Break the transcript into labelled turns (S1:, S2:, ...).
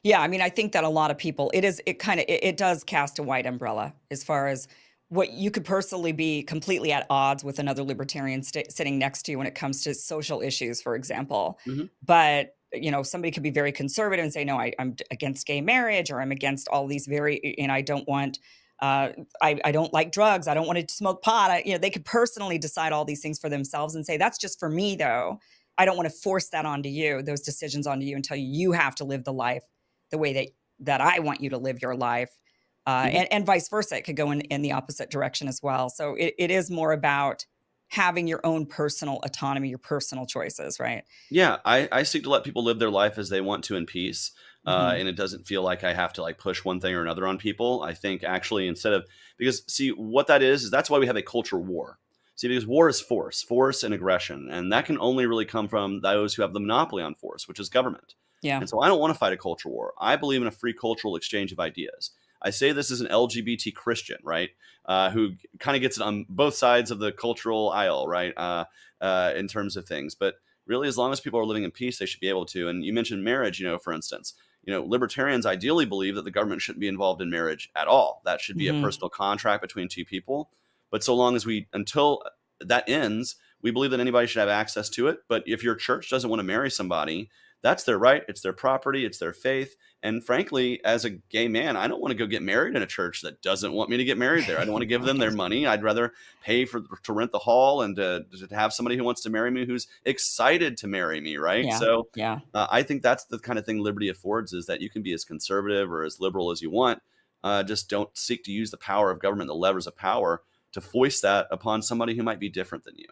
S1: Yeah, I mean, I think that a lot of people, it does cast a wide umbrella as far as what you could personally be completely at odds with another libertarian sitting next to you when it comes to social issues, for example.
S2: Hmm.
S1: But, somebody could be very conservative and say, no, I'm against gay marriage, or I'm against all these and I don't want, uh, I don't like drugs. I don't want to smoke pot. They could personally decide all these things for themselves and say, that's just for me, though. I don't want to force that onto you, those decisions onto you, and tell you you have to live the life the way that I want you to live your life.
S2: Hmm.
S1: And vice versa. It could go in the opposite direction as well. So it is more about having your own personal autonomy, your personal choices, right?
S2: Yeah, I seek to let people live their life as they want to in peace.
S1: Hmm.
S2: And it doesn't feel like I have to like push one thing or another on people. I think actually instead of, because see what that is that's why we have a culture war. See, because war is force and aggression. And that can only really come from those who have the monopoly on force, which is government.
S1: Yeah.
S2: And so I don't want to fight a culture war. I believe in a free cultural exchange of ideas. I say this as an LGBT Christian, right? Who kind of gets it on both sides of the cultural aisle, right? In terms of things. But really, as long as people are living in peace, they should be able to. And you mentioned marriage, for instance, libertarians ideally believe that the government shouldn't be involved in marriage at all. That should be a
S1: Hmm.
S2: personal contract between two people. But so long as until that ends, we believe that anybody should have access to it. But if your church doesn't want to marry somebody, that's their right. It's their property. It's their faith. And frankly, as a gay man, I don't want to go get married in a church that doesn't want me to get married there. I don't want to give them their
S1: Right.
S2: money. I'd rather pay to rent the hall and to have somebody who wants to marry me who's excited to marry me, right?
S1: Yeah.
S2: So
S1: Yeah.
S2: I think that's the kind of thing liberty affords, is that you can be as conservative or as liberal as you want. Just don't seek to use the power of government, the levers of power, to foist that upon somebody who might be different than you.